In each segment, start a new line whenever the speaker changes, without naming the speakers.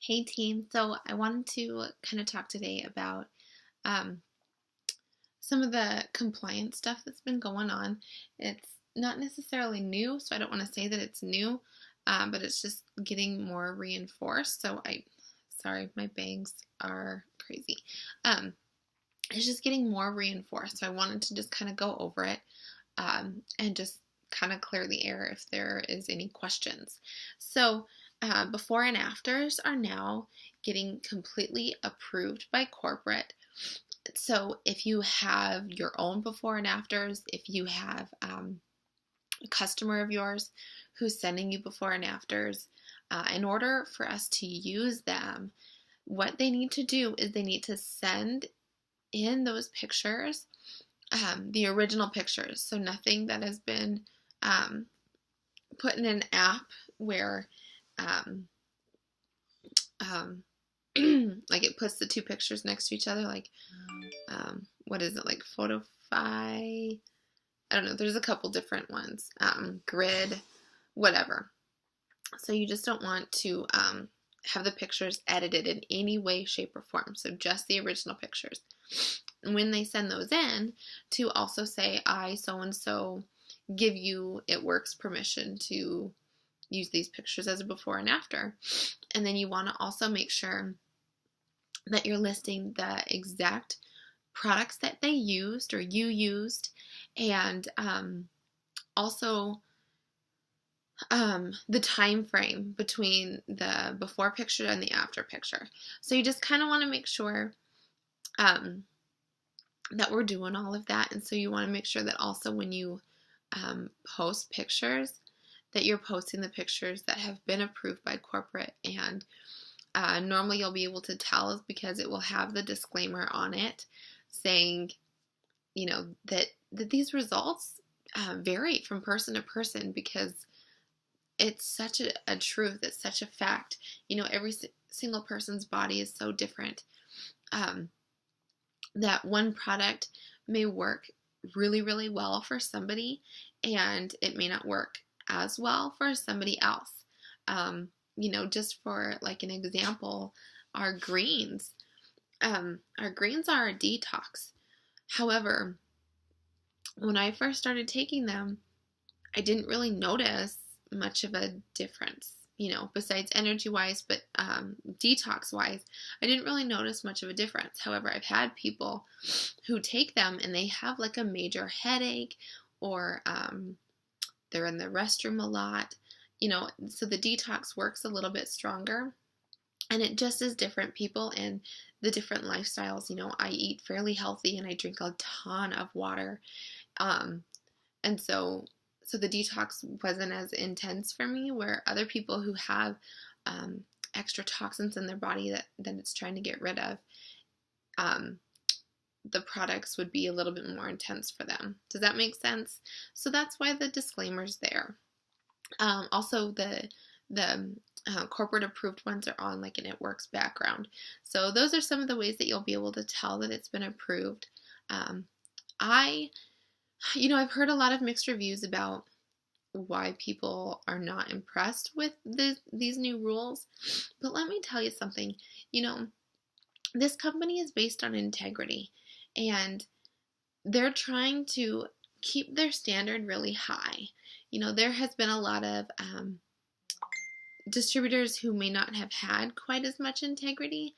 Hey team, so I wanted to kind of talk today about um, some of the compliance stuff that's been going on. It's not necessarily new, so I don't want to say that it's new, but it's just getting more reinforced. Sorry, my bangs are crazy. Um, it's just getting more reinforced, so I wanted to just kind of go over it and just kind of clear the air if there is any questions. So, before and afters are now getting completely approved by corporate. So, if you have your own before and afters, if you have a customer of yours who's sending you before and afters, in order for us to use them, what they need to do is they need to send in those pictures, the original pictures. So nothing that has been um, put in an app where um, um, like it puts the two pictures next to each other, like what is it, like Photify? I don't know. There's a couple different ones. Grid, whatever. So you just don't want to have the pictures edited in any way, shape, or form. So just the original pictures. And when they send those in, to also say, I so and so give you It Works permission to use these pictures as a before and after. And then you want to also make sure that you're listing the exact products that they used or you used, and also the time frame between the before picture and the after picture. So you just kind of want to make sure that we're doing all of that. And so you want to make sure that also when you post pictures, that you're posting the pictures that have been approved by corporate. And normally you'll be able to tell because it will have the disclaimer on it saying, that these results vary from person to person, because it's such a truth, it's such a fact. Every single person's body is so different, that one product may work really, really well for somebody, and it may not work as well for somebody else. Just for like an example, our greens. Our greens are a detox. However, when I first started taking them, I didn't really notice much of a difference, besides energy wise, but detox wise, I didn't really notice much of a difference. However, I've had people who take them and they have like a major headache, or they're in the restroom a lot, so the detox works a little bit stronger. And it just is different people and the different lifestyles. I eat fairly healthy and I drink a ton of water. And so the detox wasn't as intense for me, where other people who have extra toxins in their body that it's trying to get rid of, the products would be a little bit more intense for them. Does that make sense? So that's why the disclaimer's there. Also, the corporate approved ones are on like an It Works background. So those are some of the ways that you'll be able to tell that it's been approved. I've heard a lot of mixed reviews about why people are not impressed with these new rules. But let me tell you something. This company is based on integrity, and they're trying to keep their standard really high. There has been a lot of distributors who may not have had quite as much integrity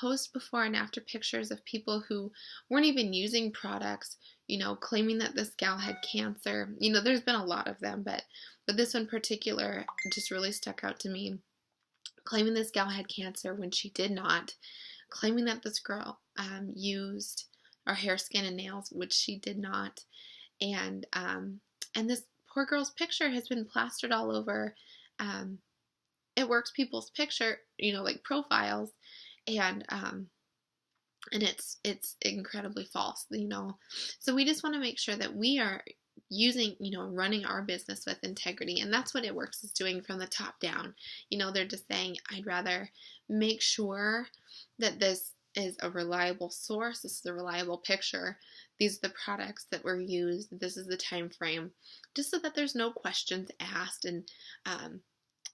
post before and after pictures of people who weren't even using products, claiming that this gal had cancer. There's been a lot of them, but this one in particular just really stuck out to me. Claiming this gal had cancer when she did not. Claiming that this girl used our hair, skin, and nails, which she did not. And this poor girl's picture has been plastered all over It Works people's picture, like profiles, and it's incredibly false, So we just want to make sure that we are using, running our business with integrity, and that's what It Works is doing from the top down. They're just saying, I'd rather make sure that this is a reliable source, this is a reliable picture, these are the products that were used, this is the time frame, just so that there's no questions asked, and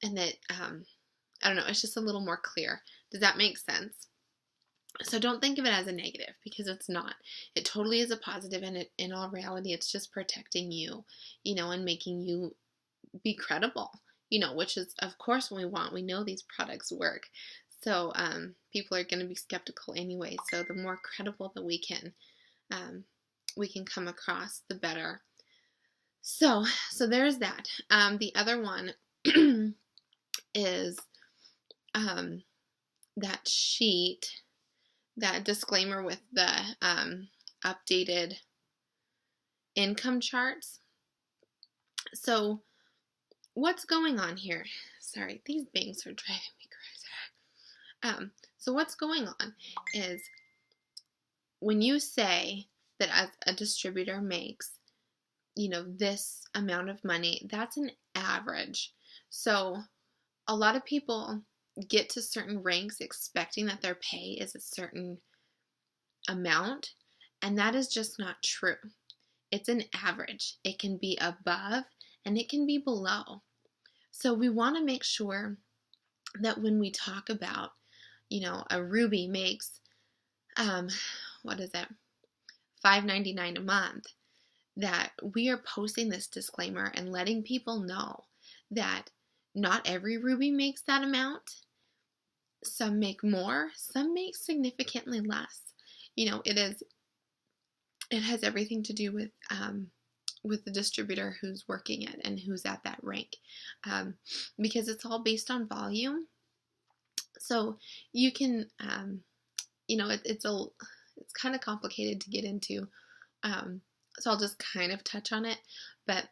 that I don't know, it's just a little more clear. Does that make sense? So don't think of it as a negative, because it's not. It totally is a positive, and in all reality, it's just protecting you, and making you be credible, which is, of course, what we want. We know these products work. So people are going to be skeptical anyway. So the more credible that we can come across, the better. So there's that. The other one is that sheet, that disclaimer with the updated income charts. So what's going on here? Sorry, these bangs are driving me crazy. So what's going on is, when you say that as a distributor makes, this amount of money, that's an average. So a lot of people get to certain ranks expecting that their pay is a certain amount, and that is just not true. It's an average. It can be above and it can be below. So we want to make sure that when we talk about, a Ruby makes, what is it, $5.99 a month, that we are posting this disclaimer and letting people know that not every Ruby makes that amount. Some make more, some make significantly less. It has everything to do with the distributor who's working it and who's at that rank, because it's all based on volume. So you can, it's kind of complicated to get into, so I'll just kind of touch on it. But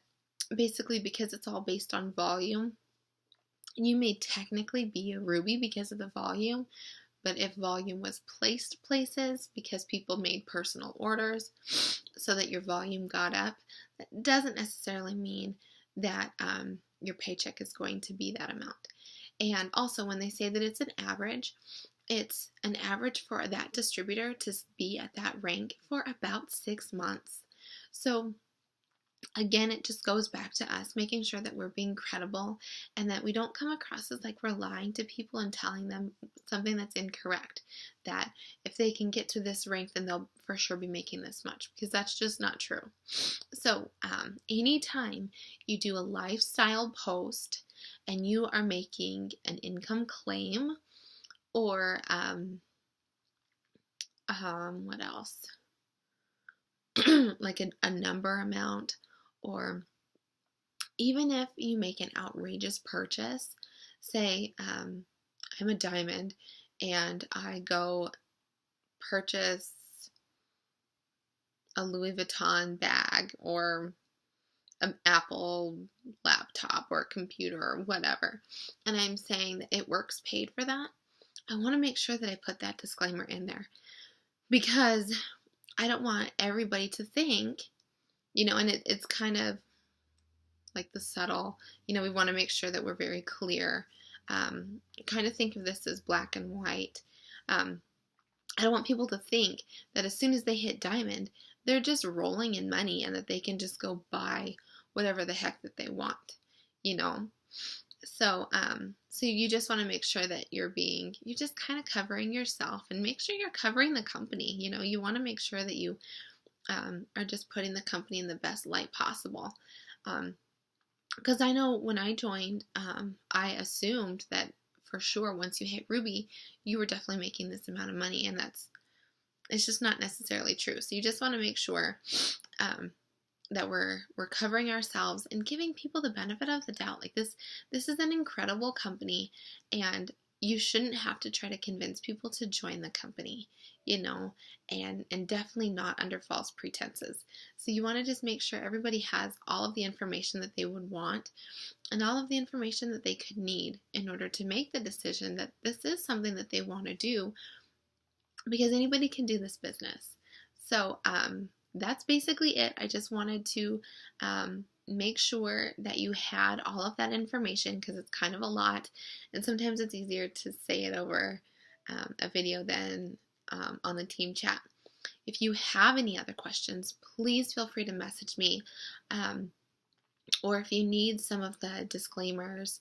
basically, because it's all based on volume, you may technically be a Ruby because of the volume, but if volume was placed places because people made personal orders so that your volume got up, that doesn't necessarily mean that your paycheck is going to be that amount. And also, when they say that it's an average for that distributor to be at that rank for about 6 months. So again, it just goes back to us making sure that we're being credible and that we don't come across as like we're lying to people and telling them something that's incorrect, that if they can get to this rank, then they'll for sure be making this much, because that's just not true. So anytime you do a lifestyle post and you are making an income claim, or what else? Like a number amount, or even if you make an outrageous purchase, say I'm a diamond and I go purchase a Louis Vuitton bag or an Apple laptop or computer or whatever, and I'm saying that It Works paid for that, I want to make sure that I put that disclaimer in there, because I don't want everybody to think, and it's kind of like the subtle, we want to make sure that we're very clear. Kind of think of this as black and white. I don't want people to think that as soon as they hit diamond, they're just rolling in money and that they can just go buy whatever the heck that they want, So, so you just want to make sure that you're just kind of covering yourself, and make sure you're covering the company. You want to make sure that you are just putting the company in the best light possible. Because I know when I joined, I assumed that for sure once you hit Ruby, you were definitely making this amount of money, and it's just not necessarily true. So you just want to make sure that we're covering ourselves and giving people the benefit of the doubt. Like this is an incredible company, and you shouldn't have to try to convince people to join the company, and definitely not under false pretenses. So you want to just make sure everybody has all of the information that they would want and all of the information that they could need in order to make the decision that this is something that they want to do, because anybody can do this business. So that's basically it. I just wanted to make sure that you had all of that information, because it's kind of a lot, and sometimes it's easier to say it over a video than on the team chat. If you have any other questions, please feel free to message me, or if you need some of the disclaimers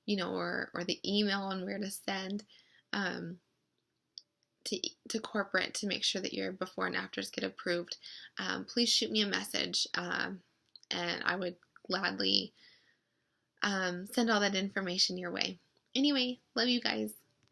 or the email on where to send um, to corporate to make sure that your before and afters get approved, please shoot me a message, and I would gladly send all that information your way. Anyway, love you guys.